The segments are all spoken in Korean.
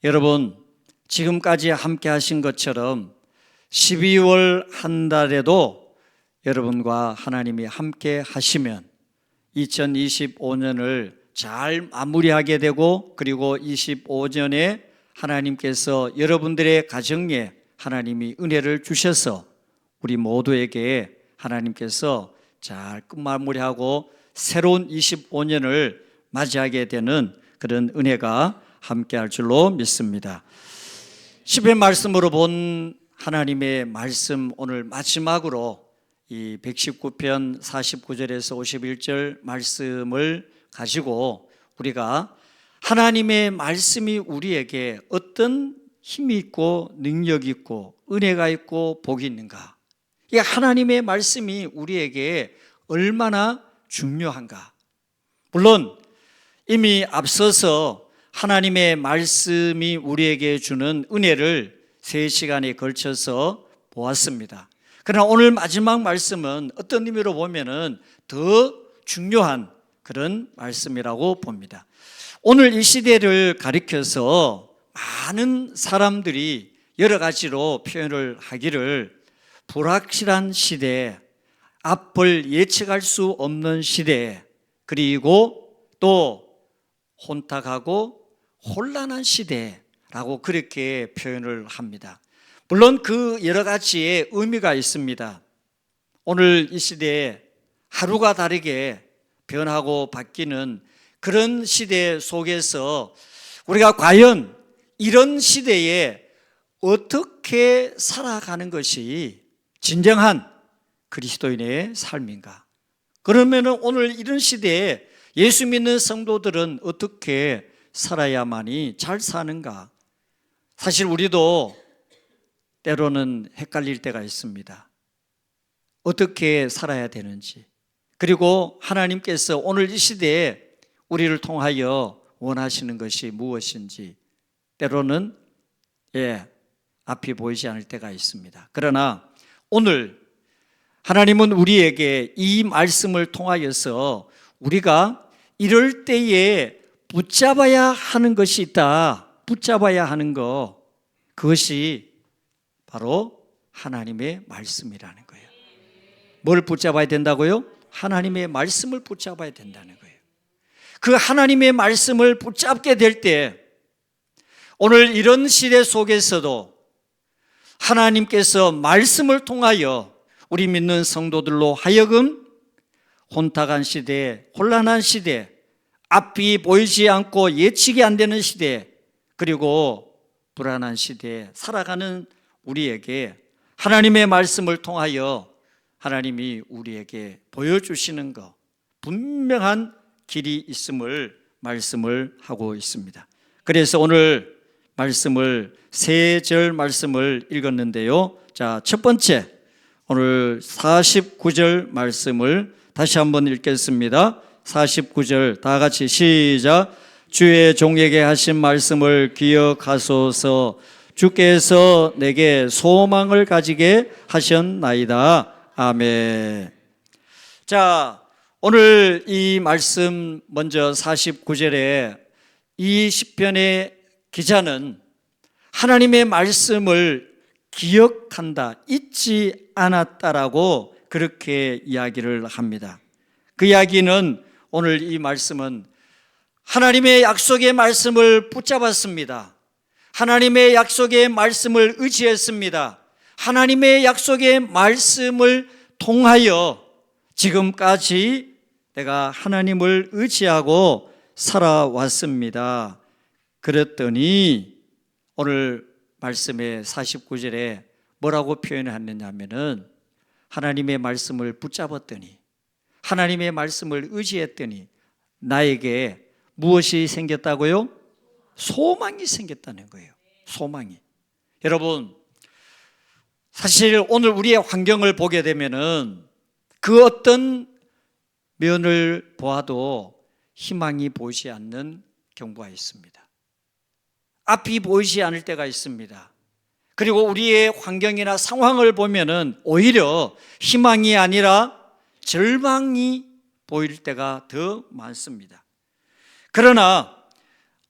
여러분, 지금까지 함께 하신 것처럼 12월 한 달에도 여러분과 하나님이 함께 하시면 2025년을 잘 마무리하게 되고, 그리고 25년에 하나님께서 여러분들의 가정에 하나님이 은혜를 주셔서 우리 모두에게 하나님께서 잘 끝마무리하고 새로운 25년을 맞이하게 되는 그런 은혜가 함께할 줄로 믿습니다. 시편 말씀으로 본 하나님의 말씀, 오늘 마지막으로 이 119편 49절에서 51절 말씀을 가지고 우리가 하나님의 말씀이 우리에게 어떤 힘이 있고 능력이 있고 은혜가 있고 복이 있는가, 이 하나님의 말씀이 우리에게 얼마나 중요한가. 물론 이미 앞서서 하나님의 말씀이 우리에게 주는 은혜를 3시간에 걸쳐서 보았습니다. 그러나 오늘 마지막 말씀은 어떤 의미로 보면은 더 중요한 그런 말씀이라고 봅니다. 오늘 이 시대를 가리켜서 많은 사람들이 여러 가지로 표현을 하기를 불확실한 시대, 앞을 예측할 수 없는 시대, 그리고 또 혼탁하고 혼란한 시대라고 그렇게 표현을 합니다. 물론 그 여러 가지의 의미가 있습니다. 오늘 이 시대에 하루가 다르게 변하고 바뀌는 그런 시대 속에서 우리가 과연 이런 시대에 어떻게 살아가는 것이 진정한 그리스도인의 삶인가? 그러면 오늘 이런 시대에 예수 믿는 성도들은 어떻게 살아야만이 잘 사는가? 사실 우리도 때로는 헷갈릴 때가 있습니다. 어떻게 살아야 되는지, 그리고 하나님께서 오늘 이 시대에 우리를 통하여 원하시는 것이 무엇인지 때로는 앞이 보이지 않을 때가 있습니다. 그러나 오늘 하나님은 우리에게 이 말씀을 통하여서 우리가 이럴 때에 붙잡아야 하는 것이 있다. 붙잡아야 하는 것, 그것이 바로 하나님의 말씀이라는 거예요. 뭘 붙잡아야 된다고요? 하나님의 말씀을 붙잡아야 된다는 거예요. 그 하나님의 말씀을 붙잡게 될 때 오늘 이런 시대 속에서도 하나님께서 말씀을 통하여 우리 믿는 성도들로 하여금 혼탁한 시대, 혼란한 시대, 앞이 보이지 않고 예측이 안 되는 시대, 그리고 불안한 시대에 살아가는 우리에게 하나님의 말씀을 통하여 하나님이 우리에게 보여주시는 것, 분명한 길이 있음을 말씀을 하고 있습니다. 그래서 오늘 말씀을 3절 말씀을 읽었는데요. 자, 첫 번째, 오늘 49절 말씀을 다시 한번 읽겠습니다. 49절 다 같이 시작. 주의 종에게 하신 말씀을 기억하소서. 주께서 내게 소망을 가지게 하셨나이다. 아멘. 자, 오늘 이 말씀 먼저 49절에 이 시편의 기자는 하나님의 말씀을 기억한다, 잊지 않았다라고 그렇게 이야기를 합니다. 그 이야기는 오늘 이 말씀은 하나님의 약속의 말씀을 붙잡았습니다. 하나님의 약속의 말씀을 의지했습니다. 하나님의 약속의 말씀을 통하여 지금까지 내가 하나님을 의지하고 살아왔습니다. 그랬더니 오늘 말씀의 49절에 뭐라고 표현했느냐면은 하나님의 말씀을 붙잡았더니, 하나님의 말씀을 의지했더니 나에게 무엇이 생겼다고요? 소망이 생겼다는 거예요. 소망이. 여러분, 사실 오늘 우리의 환경을 보게 되면은 그 어떤 면을 보아도 희망이 보이지 않는 경우가 있습니다. 앞이 보이지 않을 때가 있습니다. 그리고 우리의 환경이나 상황을 보면은 오히려 희망이 아니라 절망이 보일 때가 더 많습니다. 그러나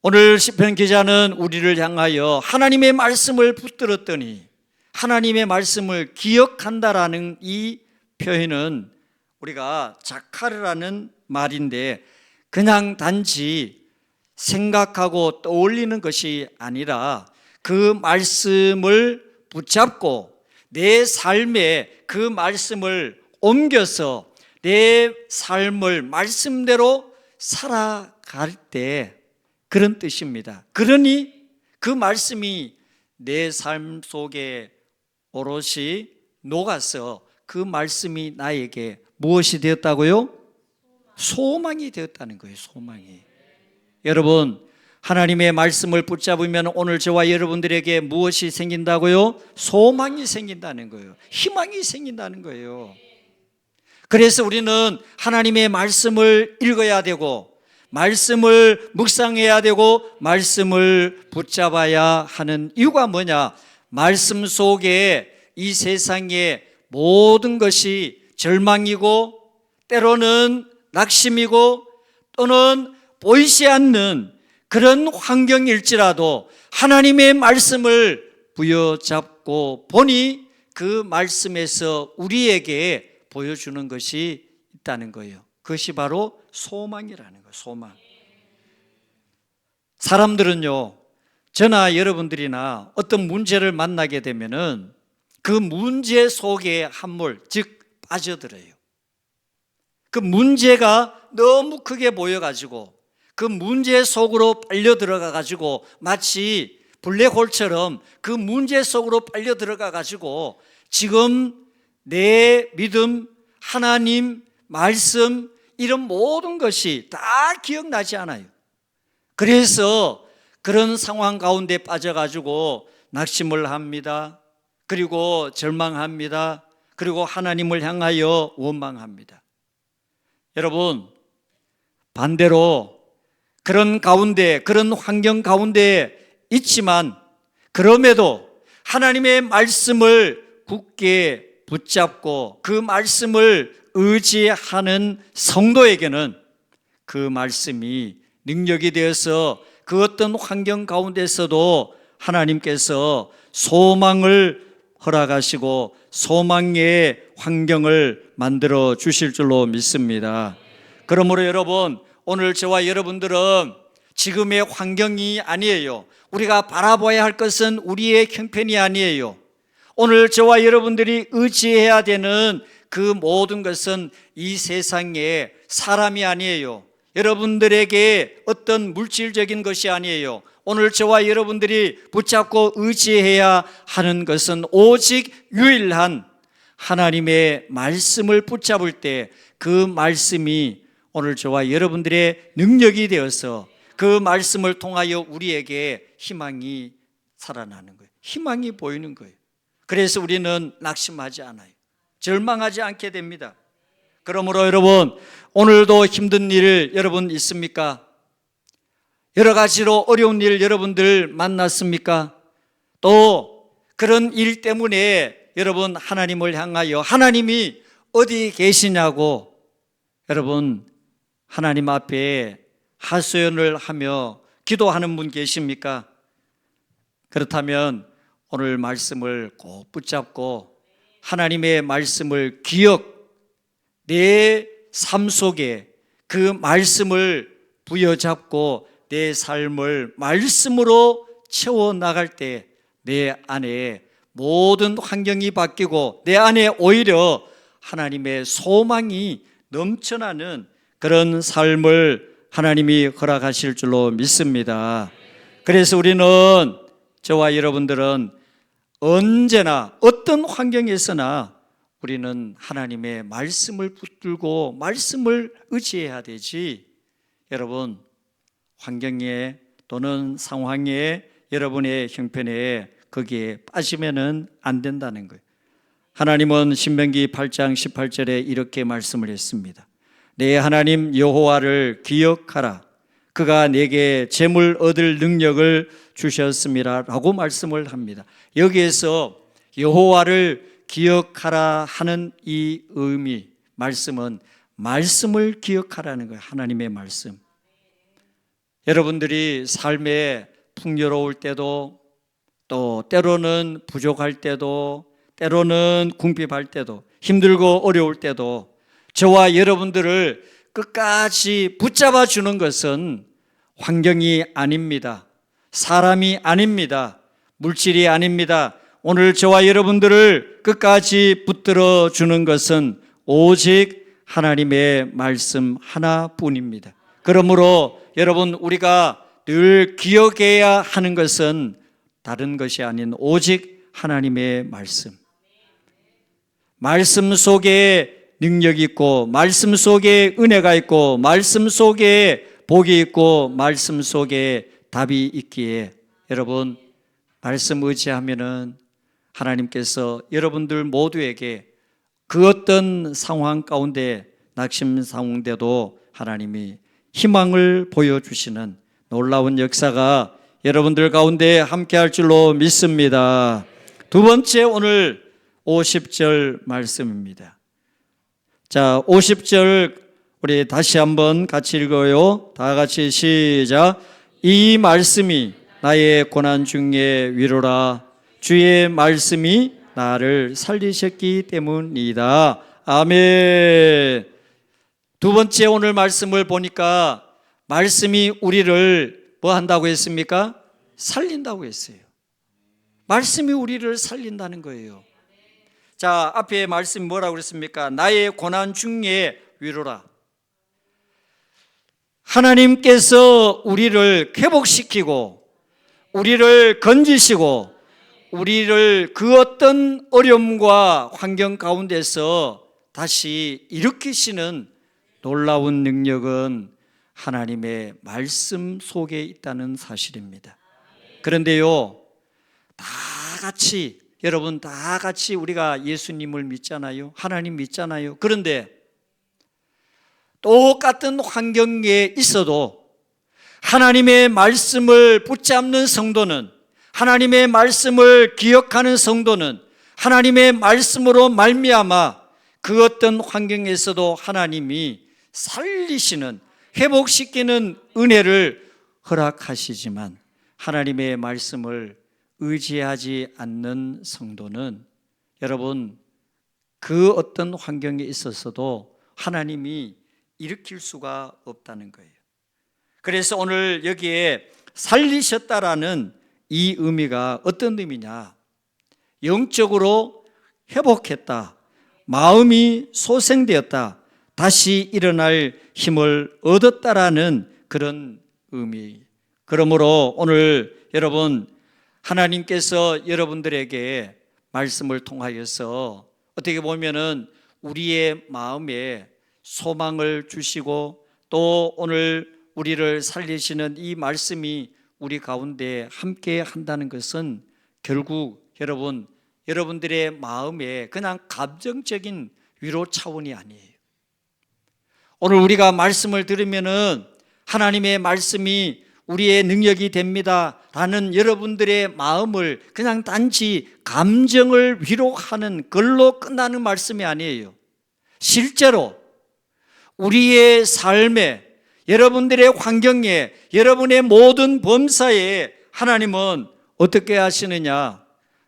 오늘 시편 기자는 우리를 향하여 하나님의 말씀을 붙들었더니 하나님의 말씀을 기억한다라는 이 표현은 우리가 자카르라는 말인데 그냥 단지 생각하고 떠올리는 것이 아니라 그 말씀을 붙잡고 내 삶에 그 말씀을 옮겨서 내 삶을 말씀대로 살아갈 때 그런 뜻입니다. 그러니 그 말씀이 내 삶 속에 오롯이 녹아서 그 말씀이 나에게 무엇이 되었다고요? 소망이 되었다는 거예요. 소망이. 여러분, 하나님의 말씀을 붙잡으면 오늘 저와 여러분들에게 무엇이 생긴다고요? 소망이 생긴다는 거예요. 희망이 생긴다는 거예요. 그래서 우리는 하나님의 말씀을 읽어야 되고 말씀을 묵상해야 되고 말씀을 붙잡아야 하는 이유가 뭐냐? 말씀 속에 이 세상의 모든 것이 절망이고 때로는 낙심이고 또는 보이지 않는 그런 환경일지라도 하나님의 말씀을 부여잡고 보니 그 말씀에서 우리에게 보여주는 것이 있다는 거예요. 그것이 바로 소망이라는 거예요. 소망. 사람들은요, 저나 여러분들이나 어떤 문제를 만나게 되면은 그 문제 속에 함몰, 즉 빠져들어요. 그 문제가 너무 크게 보여가지고 그 문제 속으로 빨려 들어가가지고 마치 블랙홀처럼 그 문제 속으로 빨려 들어가가지고 지금 내 믿음, 하나님, 말씀 이런 모든 것이 다 기억나지 않아요. 그래서 그런 상황 가운데 빠져가지고 낙심을 합니다. 그리고 절망합니다. 그리고 하나님을 향하여 원망합니다. 여러분, 반대로 그런 가운데, 그런 환경 가운데 있지만 그럼에도 하나님의 말씀을 굳게 붙잡고 그 말씀을 의지하는 성도에게는 그 말씀이 능력이 되어서 그 어떤 환경 가운데서도 하나님께서 소망을 허락하시고 소망의 환경을 만들어 주실 줄로 믿습니다. 그러므로 여러분, 오늘 저와 여러분들은 지금의 환경이 아니에요. 우리가 바라봐야 할 것은 우리의 형편이 아니에요. 오늘 저와 여러분들이 의지해야 되는 그 모든 것은 이 세상의 사람이 아니에요. 여러분들에게 어떤 물질적인 것이 아니에요. 오늘 저와 여러분들이 붙잡고 의지해야 하는 것은 오직 유일한 하나님의 말씀을 붙잡을 때 그 말씀이 오늘 저와 여러분들의 능력이 되어서 그 말씀을 통하여 우리에게 희망이 살아나는 거예요. 희망이 보이는 거예요. 그래서 우리는 낙심하지 않아요. 절망하지 않게 됩니다. 그러므로 여러분, 오늘도 힘든 일 여러분 있습니까? 여러 가지로 어려운 일 여러분들 만났습니까? 또 그런 일 때문에 여러분 하나님을 향하여 하나님이 어디 계시냐고 여러분 하나님 앞에 하소연을 하며 기도하는 분 계십니까? 그렇다면 오늘 말씀을 꼭 붙잡고 하나님의 말씀을 내 삶 속에 그 말씀을 부여잡고 내 삶을 말씀으로 채워나갈 때 내 안에 모든 환경이 바뀌고 내 안에 오히려 하나님의 소망이 넘쳐나는 그런 삶을 하나님이 허락하실 줄로 믿습니다. 그래서 우리는 저와 여러분들은 언제나 어떤 환경에서나 우리는 하나님의 말씀을 붙들고 말씀을 의지해야 되지, 여러분 환경에 또는 상황에 여러분의 형편에 거기에 빠지면은 안 된다는 거예요. 하나님은 신명기 8장 18절에 이렇게 말씀을 했습니다. 내 하나님 여호와를 기억하라. 그가 내게 재물 얻을 능력을 주셨음이라 라고 말씀을 합니다. 여기에서 여호와를 기억하라 하는 이 의미, 말씀은 말씀을 기억하라는 거예요. 하나님의 말씀. 여러분들이 삶에 풍요로울 때도, 또 때로는 부족할 때도, 때로는 궁핍할 때도, 힘들고 어려울 때도 저와 여러분들을 끝까지 붙잡아 주는 것은 환경이 아닙니다. 사람이 아닙니다. 물질이 아닙니다. 오늘 저와 여러분들을 끝까지 붙들어 주는 것은 오직 하나님의 말씀 하나뿐입니다. 그러므로 여러분, 우리가 늘 기억해야 하는 것은 다른 것이 아닌 오직 하나님의 말씀. 말씀 속에 능력이 있고, 말씀 속에 은혜가 있고, 말씀 속에 복이 있고, 말씀 속에 답이 있기에 여러분, 말씀 의지하면은 하나님께서 여러분들 모두에게 그 어떤 상황 가운데 낙심상황돼도 하나님이 희망을 보여주시는 놀라운 역사가 여러분들 가운데 함께할 줄로 믿습니다. 두 번째, 오늘 50절 말씀입니다. 자, 50절 우리 다시 한번 같이 읽어요. 다 같이 시작. 이 말씀이 나의 고난 중에 위로라. 주의 말씀이 나를 살리셨기 때문이다. 아멘. 두 번째, 오늘 말씀을 보니까 말씀이 우리를 뭐 한다고 했습니까? 살린다고 했어요. 말씀이 우리를 살린다는 거예요. 자, 앞에 말씀이 뭐라고 그랬습니까? 나의 고난 중에 위로라. 하나님께서 우리를 회복시키고, 우리를 건지시고, 우리를 그 어떤 어려움과 환경 가운데서 다시 일으키시는 놀라운 능력은 하나님의 말씀 속에 있다는 사실입니다. 그런데요, 다 같이, 여러분 다 같이 우리가 예수님을 믿잖아요. 하나님 믿잖아요. 그런데 똑같은 환경에 있어도 하나님의 말씀을 붙잡는 성도는, 하나님의 말씀을 기억하는 성도는 하나님의 말씀으로 말미암아 그 어떤 환경에서도 하나님이 살리시는, 회복시키는 은혜를 허락하시지만 하나님의 말씀을 의지하지 않는 성도는 여러분 그 어떤 환경에 있어서도 하나님이 일으킬 수가 없다는 거예요. 그래서 오늘 여기에 살리셨다라는 이 의미가 어떤 의미냐? 영적으로 회복했다, 마음이 소생되었다, 다시 일어날 힘을 얻었다라는 그런 의미. 그러므로 오늘 여러분, 하나님께서 여러분들에게 말씀을 통하여서 어떻게 보면은 우리의 마음에 소망을 주시고, 또 오늘 우리를 살리시는 이 말씀이 우리 가운데 함께 한다는 것은 결국 여러분, 여러분들의 마음에 그냥 감정적인 위로 차원이 아니에요. 오늘 우리가 말씀을 들으면은 하나님의 말씀이 우리의 능력이 됩니다 라는 여러분들의 마음을 그냥 단지 감정을 위로하는 걸로 끝나는 말씀이 아니에요. 실제로 우리의 삶에, 여러분들의 환경에, 여러분의 모든 범사에 하나님은 어떻게 하시느냐?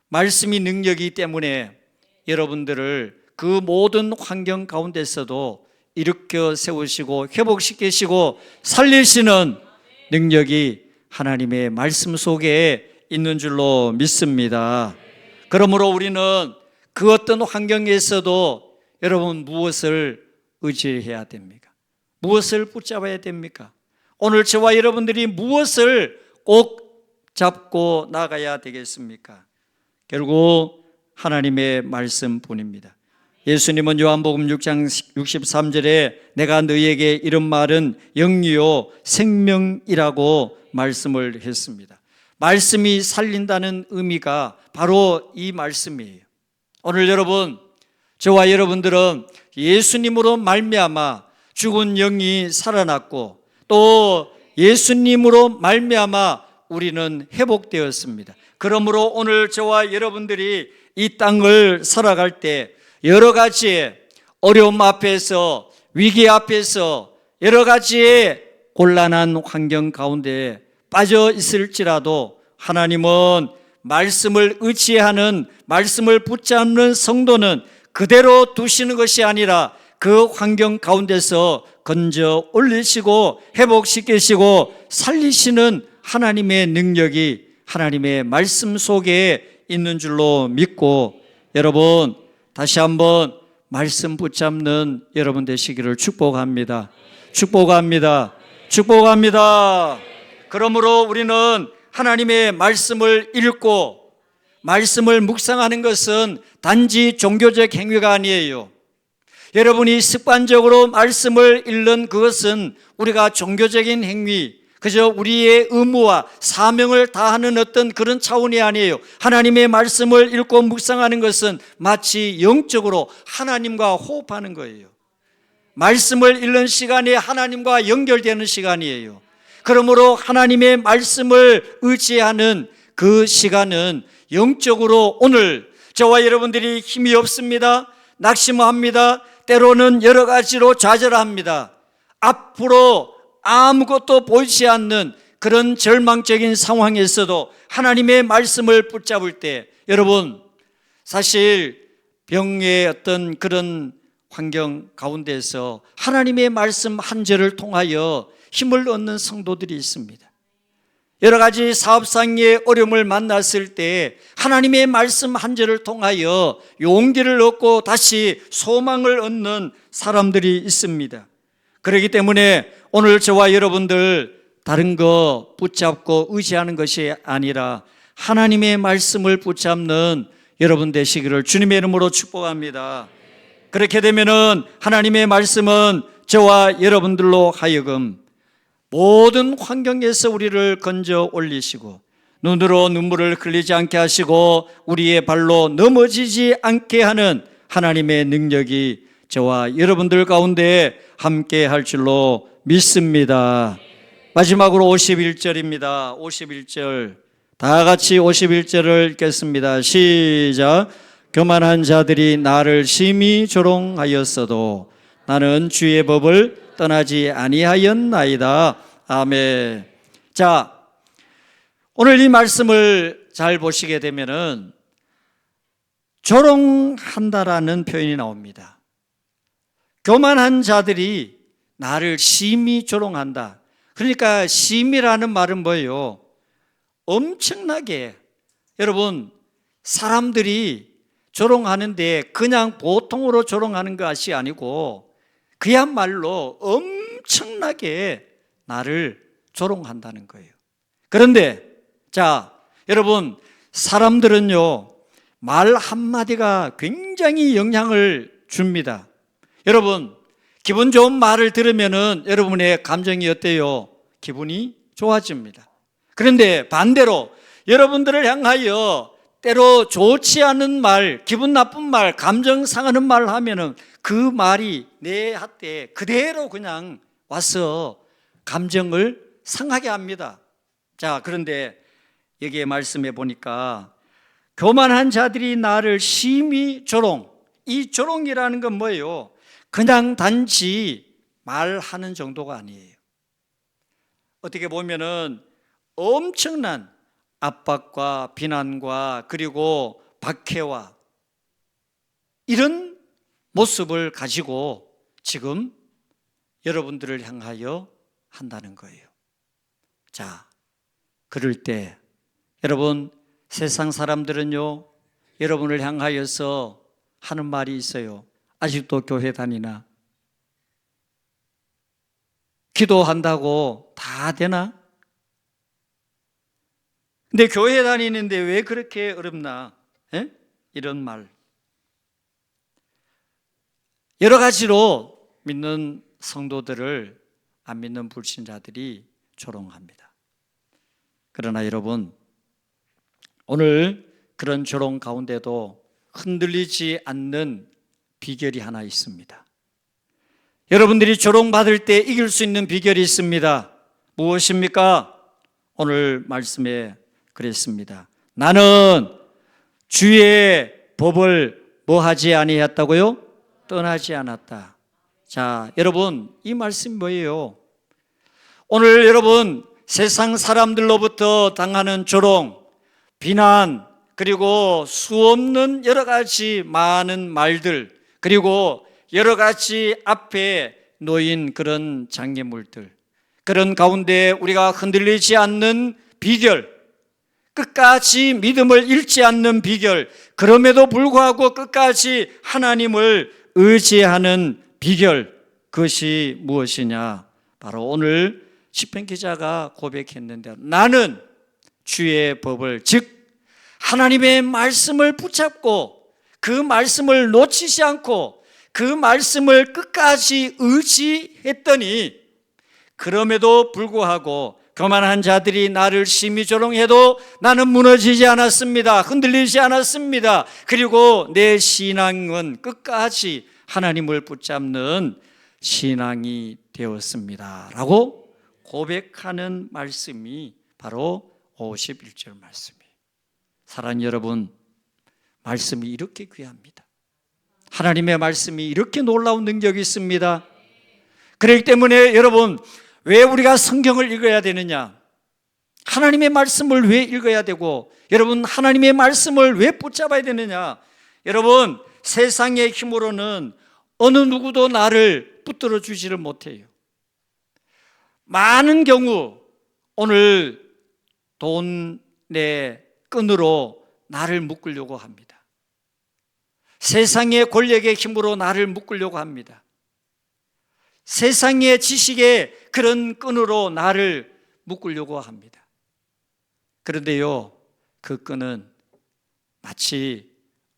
말씀이 능력이기 때문에 여러분들을 그 모든 환경 가운데서도 일으켜 세우시고 회복시키시고 살리시는 능력이 하나님의 말씀 속에 있는 줄로 믿습니다. 그러므로 우리는 그 어떤 환경에서도 여러분 무엇을 의지해야 됩니까? 무엇을 붙잡아야 됩니까? 오늘 저와 여러분들이 무엇을 꼭 잡고 나가야 되겠습니까? 결국 하나님의 말씀뿐입니다. 예수님은 요한복음 6장 63절에 내가 너희에게 이런 말은 영이요 생명이라고 말씀을 했습니다. 말씀이 살린다는 의미가 바로 이 말씀이에요. 오늘 여러분, 저와 여러분들은 예수님으로 말미암아 죽은 영이 살아났고, 또 예수님으로 말미암아 우리는 회복되었습니다. 그러므로 오늘 저와 여러분들이 이 땅을 살아갈 때 여러 가지의 어려움 앞에서, 위기 앞에서, 여러 가지의 곤란한 환경 가운데 빠져 있을지라도 하나님은 말씀을 의지하는, 말씀을 붙잡는 성도는 그대로 두시는 것이 아니라 그 환경 가운데서 건져 올리시고 회복시키시고 살리시는 하나님의 능력이 하나님의 말씀 속에 있는 줄로 믿고, 여러분 다시 한번 말씀 붙잡는 여러분 되시기를 축복합니다. 축복합니다. 축복합니다. 그러므로 우리는 하나님의 말씀을 읽고 말씀을 묵상하는 것은 단지 종교적 행위가 아니에요. 여러분이 습관적으로 말씀을 읽는 그것은 우리가 종교적인 행위, 그저 우리의 의무와 사명을 다하는 어떤 그런 차원이 아니에요. 하나님의 말씀을 읽고 묵상하는 것은 마치 영적으로 하나님과 호흡하는 거예요. 말씀을 읽는 시간이 하나님과 연결되는 시간이에요. 그러므로 하나님의 말씀을 의지하는 그 시간은 영적으로 오늘 저와 여러분들이 힘이 없습니다. 낙심합니다. 때로는 여러 가지로 좌절합니다. 앞으로 아무것도 보이지 않는 그런 절망적인 상황에서도 하나님의 말씀을 붙잡을 때, 여러분 사실 병의 어떤 그런 환경 가운데서 하나님의 말씀 한 절을 통하여 힘을 얻는 성도들이 있습니다. 여러 가지 사업상의 어려움을 만났을 때 하나님의 말씀 한 절을 통하여 용기를 얻고 다시 소망을 얻는 사람들이 있습니다. 그렇기 때문에 오늘 저와 여러분들 다른 거 붙잡고 의지하는 것이 아니라 하나님의 말씀을 붙잡는 여러분 되시기를 주님의 이름으로 축복합니다. 그렇게 되면은 하나님의 말씀은 저와 여러분들로 하여금 모든 환경에서 우리를 건져 올리시고 눈으로 눈물을 흘리지 않게 하시고 우리의 발로 넘어지지 않게 하는 하나님의 능력이 저와 여러분들 가운데 함께 할 줄로 믿습니다. 마지막으로 51절입니다. 51절 다 같이 51절을 읽겠습니다. 시작. 교만한 자들이 나를 심히 조롱하였어도 나는 주의 법을 떠나지 아니하였나이다. 아멘. 자, 오늘 이 말씀을 잘 보시게 되면은 조롱한다라는 표현이 나옵니다. 교만한 자들이 나를 심히 조롱한다. 그러니까 심이라는 말은 뭐예요? 엄청나게, 여러분 사람들이 조롱하는데 그냥 보통으로 조롱하는 것이 아니고 그야말로 엄청나게 나를 조롱한다는 거예요. 그런데 자, 여러분 사람들은요 말 한마디가 굉장히 영향을 줍니다. 여러분 기분 좋은 말을 들으면은 여러분의 감정이 어때요? 기분이 좋아집니다. 그런데 반대로 여러분들을 향하여 때로 좋지 않은 말, 기분 나쁜 말, 감정 상하는 말 하면은 그 말이 내한테 그대로 그냥 와서 감정을 상하게 합니다. 자, 그런데 여기에 말씀해 보니까 교만한 자들이 나를 심히 조롱. 이 조롱이라는 건 뭐예요? 그냥 단지 말하는 정도가 아니에요. 어떻게 보면은 엄청난 압박과 비난과 그리고 박해와 이런 모습을 가지고 지금 여러분들을 향하여 한다는 거예요. 자, 그럴 때 여러분 세상 사람들은요 여러분을 향하여서 하는 말이 있어요. 아직도 교회 다니나? 기도한다고 다 되나? 근데 교회 다니는데 왜 그렇게 어렵나? 에? 이런 말. 여러 가지로 믿는 성도들을 안 믿는 불신자들이 조롱합니다. 그러나 여러분, 오늘 그런 조롱 가운데도 흔들리지 않는 비결이 하나 있습니다. 여러분들이 조롱받을 때 이길 수 있는 비결이 있습니다. 무엇입니까? 오늘 말씀에 그랬습니다. 나는 주의 법을 뭐 하지 아니했다고요? 떠나지 않았다. 자, 여러분 이 말씀이 뭐예요? 오늘 여러분 세상 사람들로부터 당하는 조롱, 비난, 그리고 수없는 여러 가지 많은 말들, 그리고 여러 가지 앞에 놓인 그런 장애물들, 그런 가운데 우리가 흔들리지 않는 비결, 끝까지 믿음을 잃지 않는 비결, 그럼에도 불구하고 끝까지 하나님을 의지하는 비결, 그것이 무엇이냐? 바로 오늘 시편 기자가 고백했는데, 나는 주의 법을, 즉 하나님의 말씀을 붙잡고 그 말씀을 놓치지 않고 그 말씀을 끝까지 의지했더니, 그럼에도 불구하고 교만한 자들이 나를 심히 조롱해도 나는 무너지지 않았습니다. 흔들리지 않았습니다. 그리고 내 신앙은 끝까지 하나님을 붙잡는 신앙이 되었습니다 라고 고백하는 말씀이 바로 51절 말씀이에요. 사랑하는 여러분, 말씀이 이렇게 귀합니다. 하나님의 말씀이 이렇게 놀라운 능력이 있습니다. 그렇기 때문에 여러분, 왜 우리가 성경을 읽어야 되느냐? 하나님의 말씀을 왜 읽어야 되고, 여러분 하나님의 말씀을 왜 붙잡아야 되느냐? 여러분, 세상의 힘으로는 어느 누구도 나를 붙들어 주지를 못해요. 많은 경우 오늘 돈의 끈으로 나를 묶으려고 합니다. 세상의 권력의 힘으로 나를 묶으려고 합니다. 세상의 지식의 그런 끈으로 나를 묶으려고 합니다. 그런데요, 그 끈은 마치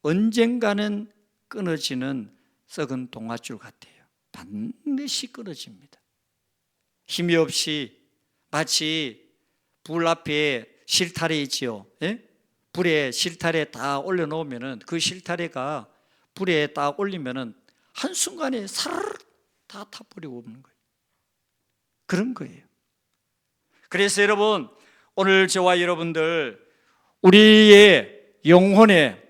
언젠가는 끊어지는 썩은 동아줄 같아요. 반드시 끊어집니다. 힘이 없이 마치 불 앞에 실타래 있지요. 예? 불에 실타래 다 올려놓으면은 그 실타래가 불에 딱 올리면은 한순간에 사르르 다 타버리고 없는 거예요. 그런 거예요. 그래서 여러분, 오늘 저와 여러분들 우리의 영혼의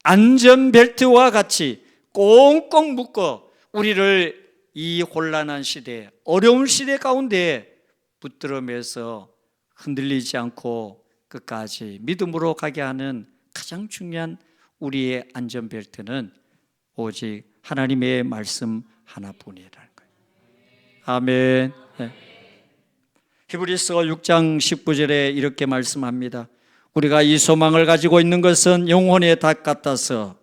안전벨트와 같이 꽁꽁 묶어 우리를 이 혼란한 시대, 어려운 시대 가운데 붙들어매서 흔들리지 않고 끝까지 믿음으로 가게 하는 가장 중요한 우리의 안전벨트는 오직 하나님의 말씀 하나뿐이라는 거예요. 아멘. 네. 히브리서 6장 19절에 이렇게 말씀합니다. 우리가 이 소망을 가지고 있는 것은 영혼의 닭 같아서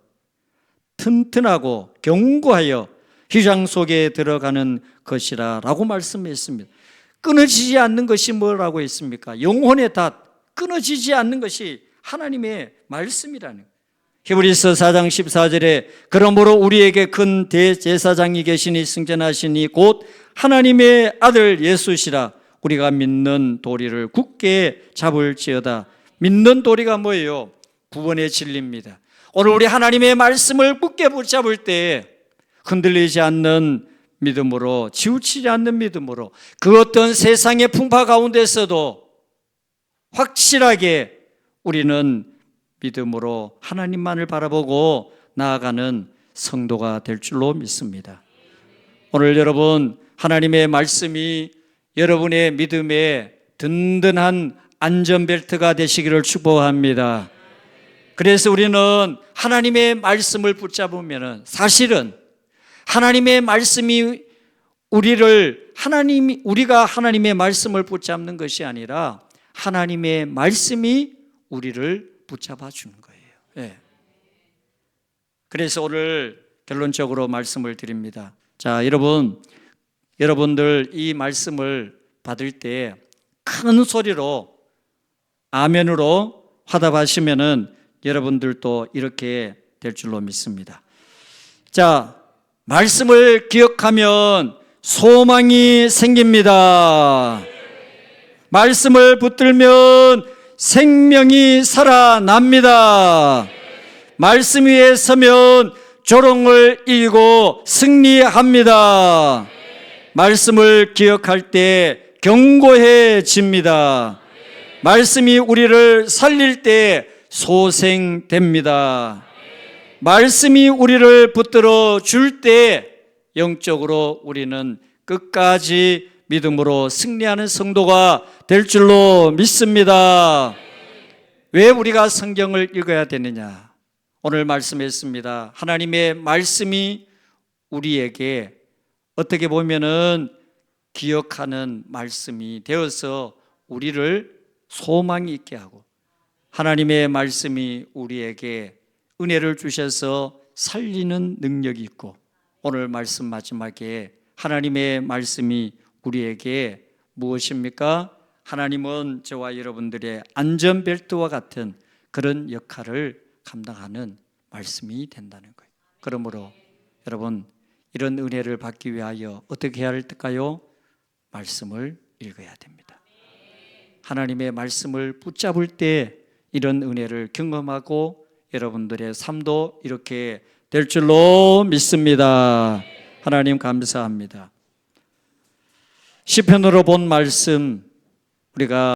튼튼하고 견고하여 휘장 속에 들어가는 것이라 라고 말씀했습니다. 끊어지지 않는 것이 뭐라고 했습니까? 영혼의 닭, 끊어지지 않는 것이 하나님의 말씀이라는 거예요. 히브리서 4장 14절에 그러므로 우리에게 큰 대제사장이 계시니 승전하시니 곧 하나님의 아들 예수시라. 우리가 믿는 도리를 굳게 잡을지어다. 믿는 도리가 뭐예요? 구원의 진리입니다. 오늘 우리 하나님의 말씀을 굳게 붙잡을 때 흔들리지 않는 믿음으로, 치우치지 않는 믿음으로, 그 어떤 세상의 풍파 가운데서도 확실하게 우리는 믿음으로 하나님만을 바라보고 나아가는 성도가 될 줄로 믿습니다. 오늘 여러분, 하나님의 말씀이 여러분의 믿음의 든든한 안전벨트가 되시기를 축복합니다. 그래서 우리는 하나님의 말씀을 붙잡으면 사실은 하나님의 말씀이 우리가 하나님의 말씀을 붙잡는 것이 아니라 하나님의 말씀이 우리를 붙잡아 주는 거예요. 네. 그래서 오늘 결론적으로 말씀을 드립니다. 자, 여러분들 이 말씀을 받을 때 큰 소리로 아멘으로 화답하시면은 여러분들도 이렇게 될 줄로 믿습니다. 자, 말씀을 기억하면 소망이 생깁니다. 말씀을 붙들면 생명이 살아납니다. 말씀 위에 서면 조롱을 이기고 승리합니다. 말씀을 기억할 때 견고해집니다. 말씀이 우리를 살릴 때 소생됩니다. 말씀이 우리를 붙들어 줄 때 영적으로 우리는 끝까지 믿음으로 승리하는 성도가 될 줄로 믿습니다. 왜 우리가 성경을 읽어야 되느냐? 오늘 말씀했습니다. 하나님의 말씀이 우리에게 어떻게 보면은 기억하는 말씀이 되어서 우리를 소망이 있게 하고, 하나님의 말씀이 우리에게 은혜를 주셔서 살리는 능력이 있고, 오늘 말씀 마지막에 하나님의 말씀이 우리에게 무엇입니까? 하나님은 저와 여러분들의 안전벨트와 같은 그런 역할을 감당하는 말씀이 된다는 거예요. 그러므로 여러분, 이런 은혜를 받기 위하여 어떻게 해야 할까요? 말씀을 읽어야 됩니다. 하나님의 말씀을 붙잡을 때 이런 은혜를 경험하고 여러분들의 삶도 이렇게 될 줄로 믿습니다. 하나님 감사합니다. 시편으로 본 말씀 우리가